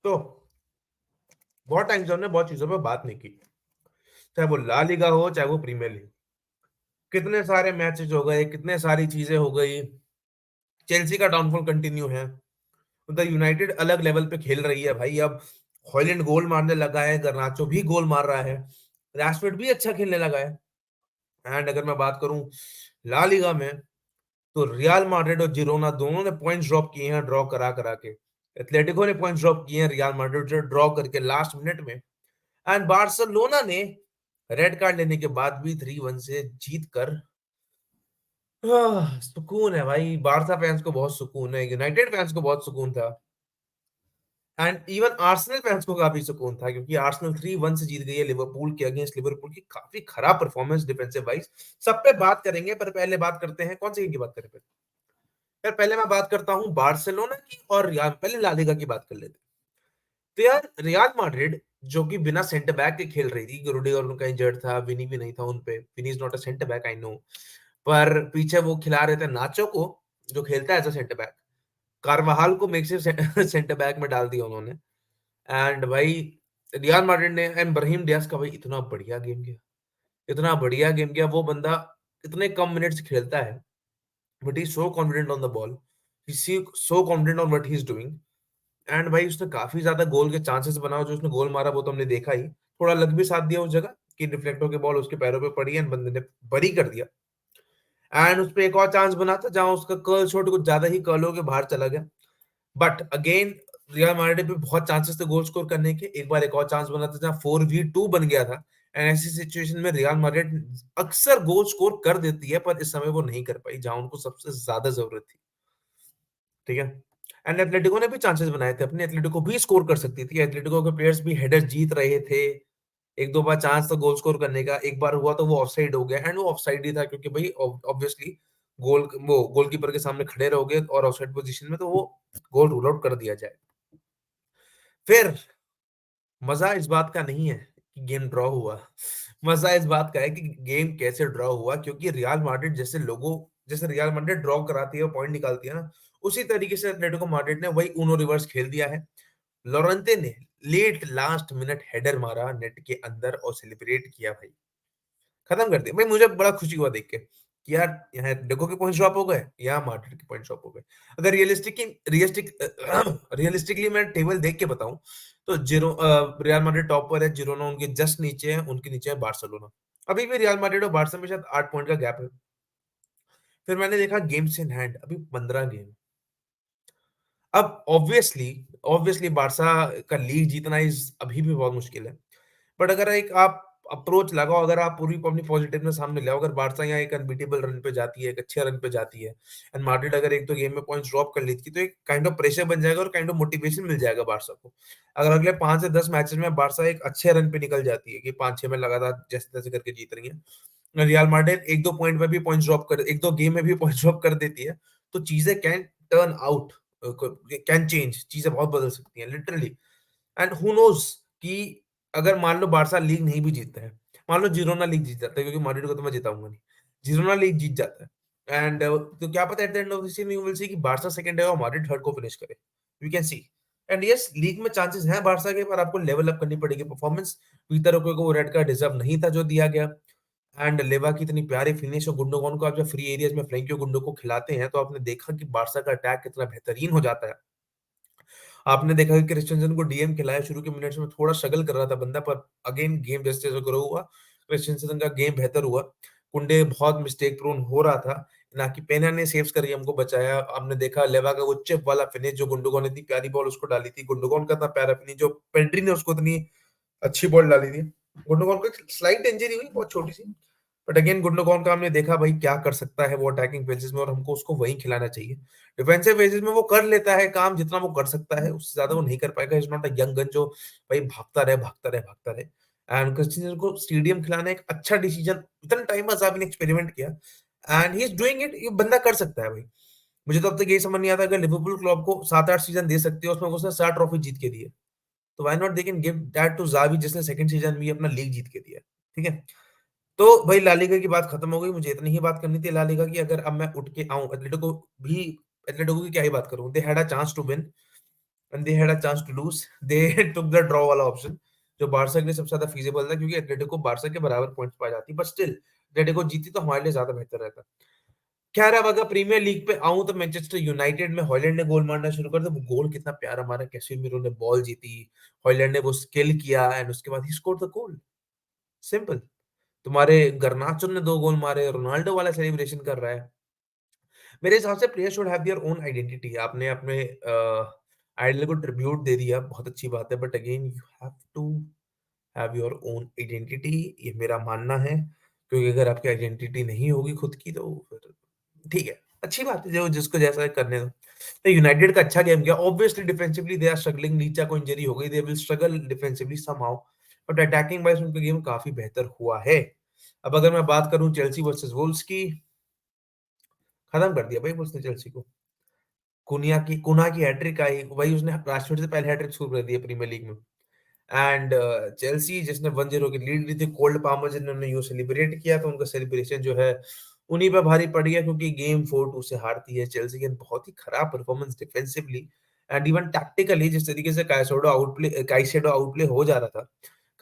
तो बहुत टाइम से हमने बहुत चीजों पे बात नहीं की, चाहे वो ला लीगा हो चाहे वो प्रीमियर लीग। कितने सारे मैचेस हो गए, कितने सारी चीजें हो गई। चेल्सी का डाउनफॉल कंटिन्यू है, मतलब यूनाइटेड अलग लेवल पे खेल रही है भाई। अब हॉयलैंड गोल मारने लगा है, गर्नाचो भी गोल मार रहा है, रैशफोर्ड भी अच्छा खेलने लगा है। एंड अगर मैं बात करूं ला लीगा में, तो रियल मैड्रिड और जिरोना दोनों ने पॉइंट्स ड्रॉप किए हैं, ड्रॉ करा करा के। एथलेटिको ने पॉइंट्स ड्रॉप किए हैं रियल मैड्रिड से ड्रॉ करके लास्ट मिनट में। एंड बार्सिलोना ने रेड कार्ड लेने के बाद भी 3-1 से जीत कर सुकून है भाई। बारसा फैंस को बहुत सुकून है, यूनाइटेड फैंस को बहुत सुकून था, एंड इवन आर्सेनल फैंस को काफी सुकून था, क्योंकि आर्सेनल 3-1 से जीत गई है लिवरपूल के अगेंस्ट। लिवरपूल की काफी खराब परफॉर्मेंस डिफेंसिव वाइज। सब पे बात करेंगे, पर पहले बात करते हैं कौन सी गेम की बात करें। यार पहले मैं बात करता हूँ बार्सिलोना की, और यार पहले ला लीगा की बात कर लेते हैं। तो यार रियल मैड्रिड जो कि बिना सेंटर बैक के खेल रही थी, रुडिगर उनका इंजर्ड था, विनी भी नहीं था उनपे। Vini is not a centre back, I know. पर पीछे वो खिला रहे थे नाचो को, जो खेलता है as a centre back. Carvajal को मेक्सिव सेंटर बैक में डाल दिया उन्होंने। एंड भाई रियल मैड्रिड ने, एंड ब्राहीम डियाज का भाई इतना बढ़िया गेम किया, इतना बढ़िया गेम किया वो बंदा। इतने कम मिनट्स खेलता है, but he so confident on the ball, he so confident on what he is doing. And भाई उसने काफी ज्यादा गोल के चांसेस बनाए, जो उसने गोल मारा वो तो हमने देखा ही। थोड़ा लग भी साथ दिया उस जगह कि रिफ्लेक्ट होकर बॉल उसके पैरों पे पड़ी एंड बंदे ने बरी कर दिया। एंड उस पे एक और चांस बना था जहां उसका कर्ल शॉट कुछ ज्यादा ही कर्ल होकर बाहर चला गया। बट अगेन रियल मैड्रिड पे बहुत चांसेस थे गोल स्कोर करने के। एक बार एक और चांस बना था जहां 4v2 बन गया था। एंड ऐसी सिचुएशन में रियल मैड्रिड अक्सर गोल स्कोर कर देती है, पर इस समय वो नहीं कर पाई जहां उनको सबसे ज्यादा जरूरत थी। ठीक है। एंड एथलेटिको ने भी चांसेस बनाए थे अपने, एथलेटिको भी स्कोर कर सकती थी, एथलेटिको के प्लेयर्स भी हेडर जीत रहे थे। एक दो बार चांस था गोल स्कोर करने का, एक बार हुआ तो वो ऑफसाइड हो गया। एंड वो ऑफसाइड ही था, क्योंकि भाई ऑब्वियसली गोल वो गोलकीपर के सामने खड़े रहोगे और ऑफसाइड पोजीशन में, तो वो गोल रूल आउट कर दिया जाए। फिर मजा इस बात का नहीं है कि गेम ड्रॉ हुआ, मजा इस बात का है कि गेम कैसे ड्रॉ हुआ। क्योंकि रियल मैड्रिड जैसे लोगों, जैसे रियल मैड्रिड ड्रॉ कराती है, पॉइंट निकालती है ना, उसी तरीके से एटलेटिको मैड्रिड ने वही ऊनो रिवर्स खेल दिया है। लोरेंते ने लेट लास्ट मिनट हेडर मारा नेट के अंदर और सेलिब्रेट किया भाई, खत्म कर दिया भाई। मुझे बड़ा खुशी हुआ देख के कि यार यहाँ देखो के पॉइंट ड्रॉप हो गए, यहाँ मैड्रिड के पॉइंट ड्रॉप हो गए। अगर रियलिस्टिकली मैं टेबल देख के बताऊं, तो रियल मैड्रिड टॉप पर है, जिरोना उनके जस्ट नीचे है, उनके नीचे है बार्सिलोना। अभी भी रियल मैड्रिड और बार्सा में शायद 8 पॉइंट का गैप है। फिर मैंने देखा गेम्स इन हैंड, अभी 15 गेम। अब ऑब्वियसली ऑब्वियसली बारसा का लीग जीतना इस अभी भी बहुत मुश्किल है। बट अगर एक आप अप्रोच लगाओ, अगर आप पूरी अपनी पॉजिटिवनेस सामने ले आओ, अगर बारसा यहाँ एक अनबीटेबल रन पे जाती है, एक अच्छे रन पे जाती है, एंड मैड्रिड अगर एक दो गेम में पॉइंट्स ड्रॉप कर लेती है, तो एक काइंड ऑफ प्रेशर बन जाएगा और काइंड ऑफ मोटिवेशन मिल जाएगा बारसा को। अगर अगले 5 से 10 मैचेस में बारसा एक अच्छे रन पे निकल जाती है कि 5-6 में लगातार जैसे तैसे करके जीत रही है, रियल मैड्रिड एक दो पॉइंट में भी पॉइंट्स ड्रॉप कर, एक दो गेम में भी पॉइंट्स ड्रॉप कर देती है, तो चीजें can turn out, can change, चीजें बहुत बदल सकती हैं लिटरली। एंड हु नोज कि अगर मान लो बारसा लीग नहीं भी जीतता है, मान लो जिरोना लीग जीत जाता है, क्योंकि मैड्रिड को तो मैं जिताऊंगा नहीं, जिरोना लीग जीत जाता है, एंड तो क्या पता at the end of the season you will see कि बारसा सेकंड है और मैड्रिड थर्ड को फिनिश करे। We can see. And yes league में चांसेस हैं बारसा के, पर आपको लेवल अप करनी पड़ेगी परफॉर्मेंस। पीटर ओके को रेड कार्ड डिजर्व नहीं था जो दिया गया। एंड लेवा की इतनी प्यारी फिनिश, और गुंडोगन को आप जब फ्री एरियाज में फ्रैंकियो गुंडो को खिलाते हैं, तो आपने देखा कि बारसा का अटैक कितना बेहतरीन हो जाता है। आपने देखा कि क्रिस्टियनसन को डीएम खिलाया, शुरू के मिनट्स में थोड़ा स्ट्रगल कर रहा था बंदा, पर अगेन गेम जैसे जैसे ग्रो हुआ, क्रिस्टियनसन का गेम बेहतर हुआ। कुंडे बहुत मिस्टेक प्रोन हो रहा था, ना कि पेना ने सेव्स करके हमको बचाया। आपने देखा लेवा का वो चिप वाला फिनिश, जो गुंडोगन ने इतनी प्यारी बॉल उसको डाली थी, गुंडोगन का था प्यारा फिनिश, जो पेड्री ने उसको इतनी अच्छी बॉल डाली थी। गुंडोगन को एक स्लाइट इंजरी हुई, बहुत छोटी सी, बट अगेन गुंडोगन का हमने देखा भाई क्या कर सकता है वो अटैकिंग फेजेस में, और हमको उसको वही खिलाना चाहिए। डिफेंसिव फेजेस में वो कर लेता है काम, जितना वो कर सकता है उससे ज्यादा वो नहीं कर पाएगा। Is not a young gun जो भाई भागता रहे भागता रहे भागता रहे। एंड क्रिस्टियन को स्टेडियम खिलाना एक अच्छा डिसीजन, इतना टाइम साहब ने एक्सपेरिमेंट किया, and he is doing it. ये बंदा कर सकता है भाई। मुझे तो अब तक यही समझ नहीं आता, अगर लिवरपूल क्लब को 7-8 सीजन दे सकती है, उसमें उसने 7 ट्रॉफी जीत के दी है, तो why not they can give that to Xavi, जिसने सेकंड सीजन भी अपना लीग जीत के दिया। ठीक है। तो भाई ला लीगा की बात खत्म हो गई, मुझे इतनी ही बात करनी थी ला लीगा की। अगर अब मैं उठ के आऊं एटलेटिको भी, एटलेटिको की क्या ही बात करूं, they had a chance to win, and they had a chance to lose, they took the draw वाला ऑप्शन, जो बारसा के लिए सबसे ज्यादा फीजिबल था, क्योंकि एटलेटिको बारसा के बराबर पॉइंट्स पा जाती, बट स्टिल एटलेटिको जीती तो हमारे लिए ज्यादा बेहतर रहता। खैर अब अगर प्रीमियर लीग पे आऊं तो मैनचेस्टर यूनाइटेड में हॉलैंड ने गोल मारना शुरू कर दिया। वो गोल कितना प्यारा मारा, कैसेमीरो ने बॉल जीती, हॉलैंड ने वो स्किल किया एंड उसके बाद he scored the goal. Simple. तुम्हारे गर्नाचो ने 2 गोल मारे, रोनाल्डो वाला सेलिब्रेशन कर रहा है। मेरे हिसाब से player should have their own identity. आपने अपने आइडल को ट्रिब्यूट दे दिया, बहुत अच्छी बात है, but again you have to have your own identity, ये मेरा मानना है। क्योंकि अगर आपकी आइडेंटिटी नहीं होगी खुद की तो फिर ठीक है, अच्छी बात है, जो जिसको जैसा करने दो। तो यूनाइटेड का अच्छा गेम गया, obviously defensively they are struggling, नीचा को इंजरी हो गई, they will struggle defensively somehow, but attacking wise उनका गेम काफी बेहतर हुआ है। अब अगर मैं बात करूं चेल्सी वर्सेस वुल्व्स की, खत्म कर दिया भाई वुल्व्स ने चेल्सी को। कुना की हैट्रिक आई भाई, उसने राशफोर्ड से पहले हैट्रिक शुरू कर दी है प्रीमियर लीग में। एंड चेल्सी जिसने 1-0 की लीड ली थी, कोल्ड पामर जिन्होंने यूं सेलिब्रेट किया, तो उनका सेलिब्रेशन जो है उन्हीं पे भारी पड़ गया, क्योंकि गेम 4-2 से हारती है चेल्सी की। बहुत ही खराब performance defensively and even tactically, जिस तरीके से काइसेडो आउटप्ले हो जा रहा था,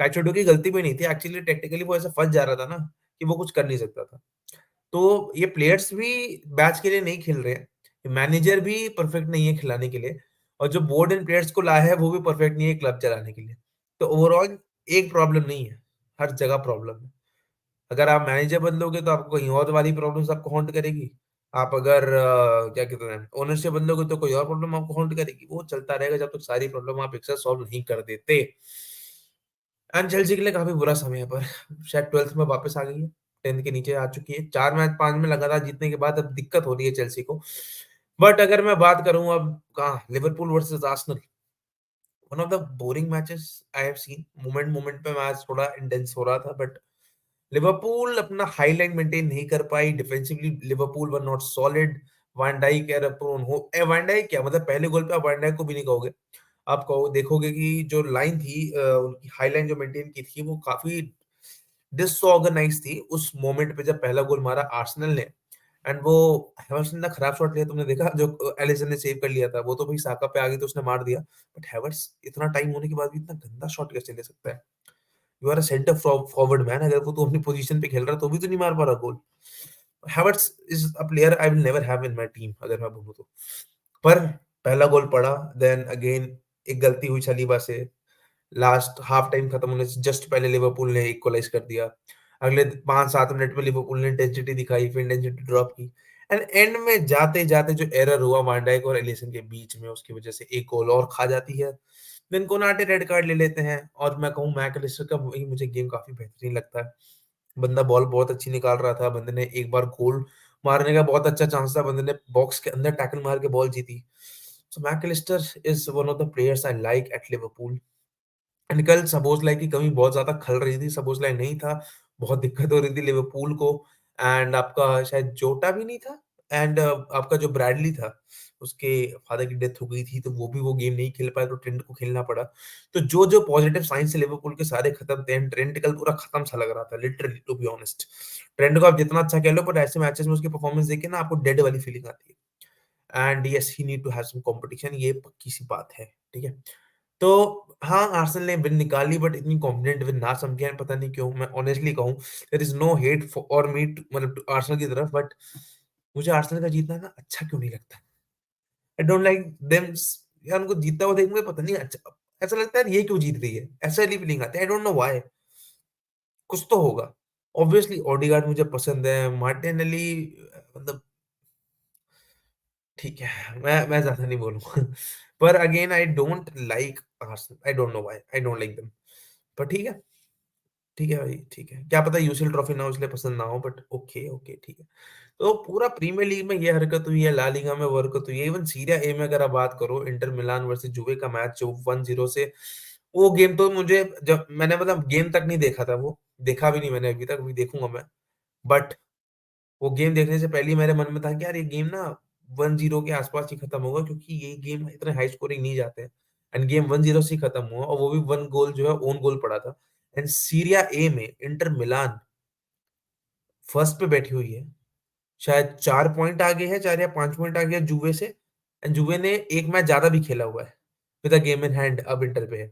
काइसेडो की गलती भी नहीं थी एक्चुअली, टेक्निकली वो ऐसा फंस जा रहा था ना कि वो कुछ कर नहीं सकता था। तो ये प्लेयर्स भी बैच के लिए नहीं खेल रहे हैं, मैनेजर भी परफेक्ट नहीं है खिलाने के लिए, और जो बोर्ड एंड प्लेयर्स को लाया है वो भी परफेक्ट नहीं है क्लब चलाने के लिए। तो ओवरऑल एक प्रॉब्लम नहीं है, हर जगह प्रॉब्लम है। अगर आप मैनेजर बदलोगे तो आपको कहीं और वाली प्रॉब्लम्स आपको हॉन्ट करेगी। आप अगर क्या कहते हैं ओनरशिप बदलोगे तो कोई और प्रॉब्लम आपको हॉन्ट करेगी। वो चलता रहेगा जब तक सारी प्रॉब्लम आप एक साथ सॉल्व नहीं कर देते। एंड चेल्सी के लिए काफी बुरा समय है, पर शायद 12th में वापस आ गई है, 10th के नीचे आ चुकी है, 4 मैच 5 में लगातार जीतने के बाद अब दिक्कत हो रही है चेल्सी को। बट अगर मैं बात करूं अब कहाँ, Liverpool versus Arsenal, one of the boring matches I have seen. Moment moment पे मैच थोड़ा इंटेंस हो रहा था, बट लिवरपूल अपना हाई लाइन मेंटेन नहीं कर पाई defensively. Liverpool were not solid. Van Dijk error prone हो, वैन डाइक क्या मतलब, पहले गोल पे आप वैन डाइक को भी नहीं कहोगे। आप कहो देखोगे कि जो लाइन थी उनकी हाई लाइन जो मेंटेन की थी वो काफी डिसऑर्गेनाइज थी उस मोमेंट पे जब पहला गोल मारा आर्सेनल ने। एंड वो हैवर्ट्स ने ना खराब शॉट लिया, तुमने देखा जो एलिसन ने सेव कर लिया था, वो तो भाई साका पे आ गई तो उसने मार दिया। बट हैवर्ट्स इतना टाइम होने के बाद भी इतना गंदा शॉट कैसे ले सकता है? You are a centre forward man, अगर वो तो अपनी पोजीशन पे खेल रहा तो भी तो नहीं मार पा रहा goal. Havertz is a player I will never have in my team अगर मैं बोलूं तो। पर पहला गोल पड़ा, देन अगेन एक गलती हुई सलीबा से, लास्ट हाफ टाइम खत्म होने से जस्ट पहले लिवरपूल ने इक्वलाइज कर दिया। अगले 5-7 मिनट में लिवरपूल ने इंटेंसिटी दिखाई, फिर इंटेंसिटी ड्रॉप की, एंड एंड में जाते जाते जो एरर हुआ वैन डाइक और एलिसन के बीच में, उसकी वजह से एक गोल और खा जाती है। देन कोनाटे रेड कार्ड ले लेते हैं, और मैं कहूँ मैकलिस्टर का वही मुझे गेम काफी बेहतरीन लगता है। बंदा बॉल बहुत अच्छी निकाल रहा था, बंदे ने एक बार गोल मारने का बहुत अच्छा चांस था, बंदे ने बॉक्स के अंदर टैकल मार के बॉल जीती। So Mac Allister is one of the players I like at Liverpool. And कल सबोसलाई की कमी बहुत ज्यादा खल रही थी, सबोसलाई नहीं था, बहुत दिक्कत हो रही थी लिवरपूल को। एंड आपका शायद जोटा भी नहीं था, एंड आपका जो ब्रैडली था उसके फादर की डेथ हो गई थी, तो वो भी वो गेम नहीं खेल पाया, तो ट्रेंट को खेलना पड़ा। तो जो जो पॉजिटिव साइंस से लिवरपूल के सारे खत्म थे, एंड ट्रेंट कल पूरा खत्म सा लग रहा था literally, to be honest. Trent को आप जितना अच्छा कह लो, पर ऐसे मैचेस में उसकी परफॉर्मेंस देख के ना आपको डेड वाली फीलिंग आती है। And yes he need to have some competition, ये पक्की सी बात है, ठीक है। तो हाँ, आर्सेनल ने विन निकाली, बट इतनी कॉन्फिडेंट विन ना समझे हैं, पता नहीं क्यों। मैं ऑनेस्टली कहूँ, there is no hate for और मी मतलब आर्सेनल की तरफ, बट मुझे आर्सेनल का जीतना ना अच्छा क्यों नहीं लगता। I don't like them. यार उनको जीतता हुआ देख मुझे पता नहीं अच्छा, ऐसा लगता है यार ये क्यों जीत रही है, ऐसा वाली फीलिंग आती है। आई डोंट नो व्हाई, कुछ तो होगा। ऑब्वियसली ओडिगार्ड मुझे पसंद है, मार्टिनेली मतलब ठीक है, मैं ज्यादा नहीं बोलूंगा पर again I don't like Arsenal, I don't know why I don't like them. पर ठीक है, ठीक है भाई, ठीक है, क्या पता यूसीएल ट्रॉफी ना हो इसलिए पसंद ना हो, बट ओके ओके ठीक है। तो पूरा प्रीमियर लीग में ये हरकत हुई है, ला लीगा में वो हरकत हुई है, इवन सीरिया ए में अगर आप बात करो, इंटर मिलान वर्सेस जुवे का मैच जो 1-0 से, वो गेम तो मुझे, जब मैंने मतलब गेम तक नहीं देखा था, वो देखा भी नहीं मैंने अभी तक, अभी देखूंगा मैं। बट वो गेम देखने से पहले ही मेरे मन में था कि यार ये गेम ना 1-0 के आसपास ही खत्म होगा, क्योंकि ये गेम इतने हाई स्कोरिंग नहीं जाते हैं। एंड गेम 1-0 से ही खत्म हुआ, और वो भी वन गोल जो है ओन गोल पड़ा था। एंड सीरिया ए में इंटर मिलान फर्स्ट पे बैठी हुई है, शायद 4 पॉइंट आगे है, 4 या 5 पॉइंट आगे है जुवे से। एंड जुवे ने एक मैच ज्यादा भी खेला हुआ है, with a game in hand अब इंटर पे है।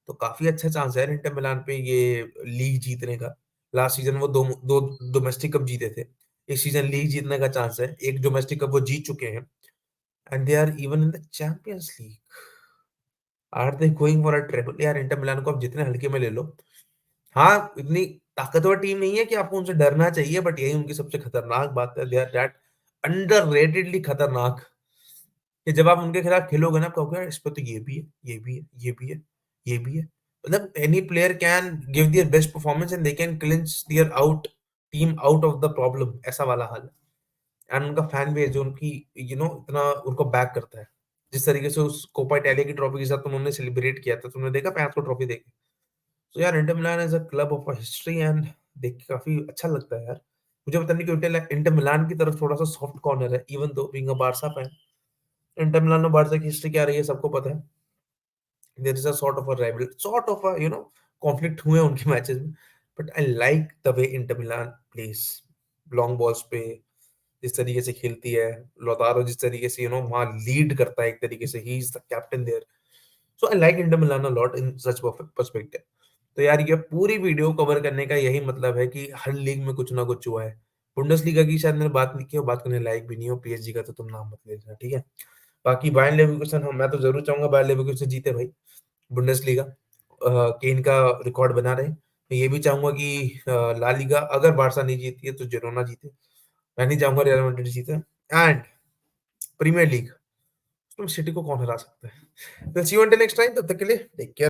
तो काफ़ी अच्छा चांस है यार इंटर मिलान पे ये लीग जीतने का। लास्ट सीज़न वो 2 डोमेस्टिक कप जीते थे। इस सीज़न लीग जीतने का चांस है। एक डोमेस्टिक कप वो जीत चुके हैं and they are even in the Champions League. Are they going for a triple? यार इंटर मिलान को आप जितने हल्के में ले लो। हाँ, इतनी ताकतवर टीम नहीं है कि आपको उनसे डरना चाहिए, बट यही उनकी सबसे खतरनाक बात है, दे आर दैट अंडररेटेडली खतरनाक कि जब आप उनके खिलाफ खेलोगे ना, आप कहोगे यार इस पे तो ये भी है, ये भी है, ये भी है, ये भी है। मतलब any player can give their best performance and they can clinch their out team out of the problem, ऐसा वाला हाल है। एंड उनका फैन बेस जो उनकी इतना उनको बैक करता है। जिस तरीके से उस कोपा इटालिया की ट्रॉफी के साथ उन्होंने सेलिब्रेट किया था, तुमने देखा फैंस को ट्रॉफी देके? तो यार Inter Milan is a club of a history and देख के काफी अच्छा लगता है यार। मुझे पता नहीं क्यों इंटर इंटर मिलान की तरफ थोड़ा सा सॉफ्ट कॉर्नर है, even though being a Barça fan. Inter Milan और बारसा की हिस्ट्री क्या रही है सबको पता है। There is a sort of a rival, sort of a conflict हुए हैं उनके मैचेस में। But I like the way Inter Milan plays long balls पे, जिस तरीके से खेलती है। लोतारो जिस तरीके से वहाँ लीड करता है, एक तरीके से he is the captain there. So I like Inter Milan a lot in such perspective. तो यार ये पूरी वीडियो कवर करने का यही मतलब है कि हर लीग में कुछ ना कुछ हुआ है। बुंडेसलीगा की शायद मैंने बात नहीं की और बात करने लायक भी नहीं हो, पीएसजी का तो तुम नाम मत लेना, ठीक है। बाकी बायर्न लेवरकुसेन, मैं तो जरूर चाहूंगा बायर्न लेवरकुसेन जीते भाई बुंडेसलीगा, केन का रिकॉर्ड बना रहे। मैं ये भी चाहूंगा कि ला लीगा अगर बारसा नहीं जीती है तो जिरोना जीते। मैं नहीं चाहूंगा रियल मैड्रिड जीते। एंड प्रीमियर लीग, उसमें सिटी को कौन हरा सकता है? Will see you until next time, तब तक के लिए टेक केयर।